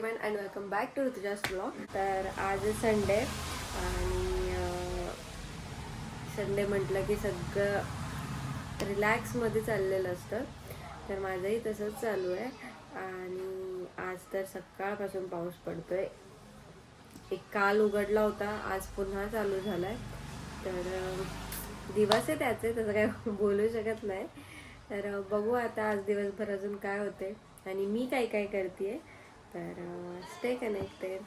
Everyone and welcome back to Rutuja's vlog. तर आज Sunday आणि संडे म्हटलं की सगळं रिलॅक्समध्ये चाललेलं असतं. तर माझंही तसंच चालू आहे आणि आज तर सकाळपासून पाऊस पडतोय. एक काल उघडला होता, आज पुन्हा चालू झालाय. तर दिवस आहे त्याचे, तसं काय बोलू शकत नाही. तर बघू आता आज दिवसभर अजून काय होते आणि मी काय काय करते. तर स्टे कनेक्टेड.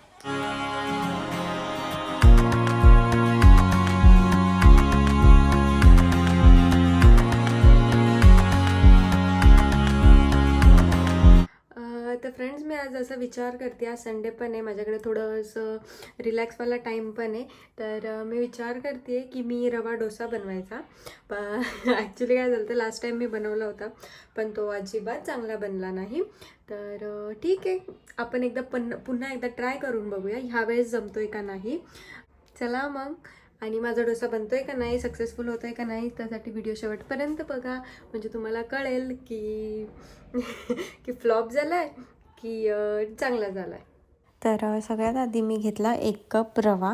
तर फ्रेंड्स, मी आज असा विचार करते, आज संडे पण आहे, माझ्याकडे थोडंसं रिलॅक्सवाला टाईम पण आहे. तर मी विचार करते की मी रवा डोसा बनवायचा. पण ॲक्च्युली काय झालं, तर लास्ट टाईम मी बनवला होता पण तो अजिबात चांगला बनला नाही. तर ठीक आहे, आपण एकदा पुन्हा एकदा ट्राय करून बघूया ह्यावेळेस जमतोय का नाही. चला मग. आणि माझा डोसा बनतोय का नाही, सक्सेसफुल होतोय का नाही, त्यासाठी व्हिडिओ शेवटपर्यंत बघा, म्हणजे तुम्हाला कळेल की की फ्लॉप झालाय की चांगला झालाय. तर सगळ्यात आधी मी घेतला 1 कप रवा.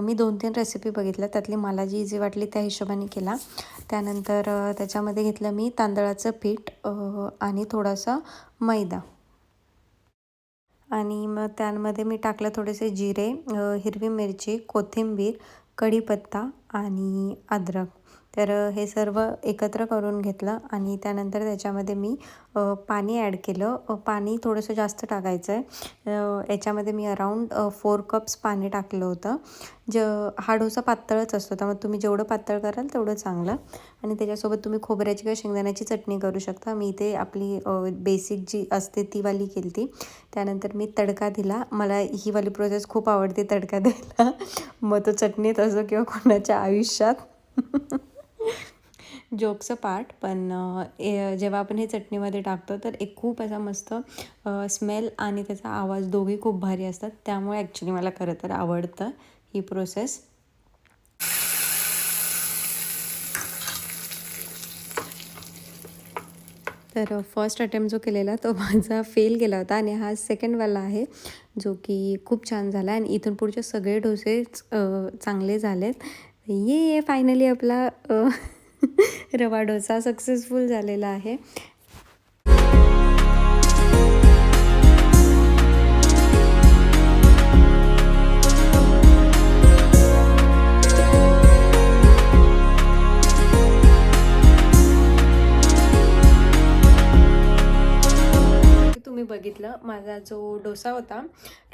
मी 2-3 रेसिपी बघितल्या, त्यातली मला जी इझी वाटली त्या हिशोबाने केला. त्यानंतर त्याच्यामध्ये घेतलं मी तांदळाचं पीठ आणि थोडासा मैदा. आणि मग त्यामध्ये मी टाकलं थोडेसे जिरे, हिरवी मिरची, कोथिंबीर, कढीपत्ता आणि अद्रक. तर हे सर्व एकत्र करून घेतलं आणि त्यानंतर त्याच्यामध्ये मी पाणी ॲड केलं. पाणी थोडंसं जास्त टाकायचं आहे. याच्यामध्ये मी अराऊंड 4 कप्स पाणी टाकलं होतं. हा डोसा पातळच असतो, त्यामुळे तुम्ही जेवढं पातळ कराल तेवढं चांगलं. आणि त्याच्यासोबत तुम्ही खोबऱ्याची किंवा शेंगदाण्याची चटणी करू शकता. मी इथे आपली बेसिक जी असते ती वाली केली ती. त्यानंतर मी तडका दिला. मला ही वाली प्रोसेस खूप आवडते, तडका द्यायला. मग तो चटणीत असो किंवा कोणाच्या आयुष्यात. जोक्स पार्ट, पण जेव्हा आपण हे चटणीमध्ये टाकतो तर एक खूप असा मस्त स्मेल आणि त्याचा आवाज दोघी खूप भारी असतात. त्यामुळे ॲक्च्युली मला खरं तर आवडतं ही प्रोसेस. तर फर्स्ट अटेम्प्ट जो केलेला तो माझा फेल गेला होता आणि हा सेकंडवाला आहे जो की खूप छान झाला. आणि इथून पुढचे सगळे डोसेच चांगले झालेत. ये फायनली आपला रवा डोसा सक्सेसफुल झालेला आहे. तुम्ही बघितलं माझा जो डोसा होता,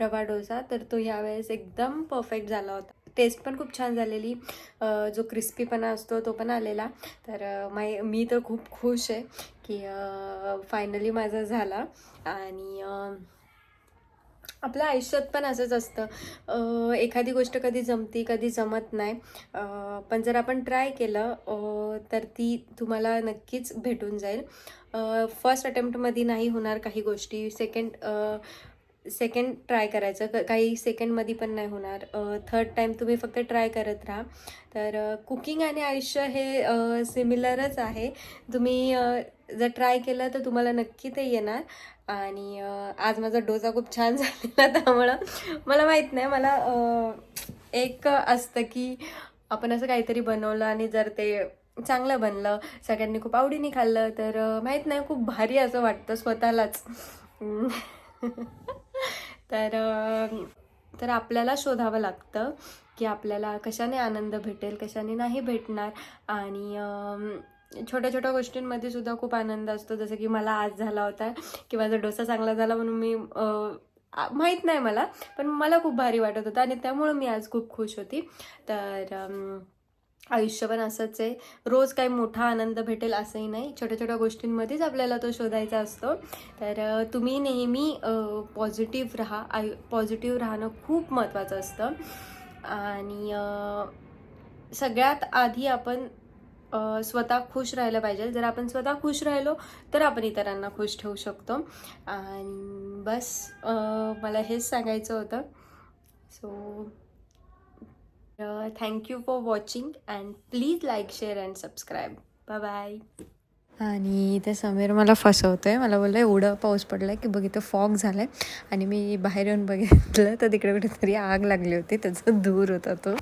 रवा डोसा, तर तो ह्यावेळेस एकदम परफेक्ट झाला होता. टेस्ट पण खूप छान झालेली. जो क्रिस्पीपणा असतो तो पण आलेला. तर मी तर खूप खुश आहे की फायनली माझा झाला. आणि आपल्या आयुष्यात पण असंच असतं, एखादी गोष्ट कधी जमती कधी जमत नाही. पण जर आपण ट्राय केलं तर ती तुम्हाला नक्कीच भेटून जाईल. फर्स्ट अटेम्प्टमध्ये नाही होणार काही गोष्टी, सेकंड ट्राय करायचं, काही सेकंडमध्ये पण नाही होणार, थर्ड टाईम तुम्ही फक्त ट्राय करत राहा. तर कुकिंग आणि आयुष्य हे सिमिलरच आहे. तुम्ही जर ट्राय केलं तर तुम्हाला नक्की ते येणार. आणि आज माझा डोसा खूप छान झालेला, त्यामुळं मला माहीत नाही, मला एक असतं की आपण असं काहीतरी बनवलं आणि जर ते चांगलं बनलं, सगळ्यांनी खूप आवडीने खाल्लं, तर माहीत नाही, खूप भारी असं वाटतं स्वतःलाच. तर तर आपल्याला शोधावं लागतं की आपल्याला कशाने आनंद भेटेल, कशाने नाही भेटणार. आणि छोट्या छोट्या गोष्टींमध्ये सुद्धा खूप आनंद असतो. जसं की मला आज झाला होता की माझा डोसा चांगला झाला म्हणून मी माहीत नाही मला, पण मला खूप भारी वाटत होतं आणि त्यामुळं मी आज खूप खुश होती. तर आयुष्य पण असंच आहे, रोज काही मोठा आनंद भेटेल असंही नाही, छोट्या छोट्या गोष्टींमध्येच आपल्याला तो शोधायचा असतो. तर तुम्ही नेहमी पॉझिटिव्ह राहा. पॉझिटिव्ह राहणं खूप महत्त्वाचं असतं. आणि सगळ्यात आधी आपण स्वतः खुश राहायला पाहिजे. जर आपण स्वतः खुश राहिलो तर आपण इतरांना खुश ठेवू शकतो. आणि बस मला हेच सांगायचं होतं. So thank you for watching and please like, share and subscribe. Bye bye. आणि इथे समीर मला फसवतोय. मला बोललं एवढं पाऊस पडला की बघ इथं फॉग झालाय आणि मी बाहेर येऊन बघितलं तर तिकडे कुठेतरी आग लागली होती, त्याचा धूर होता तो.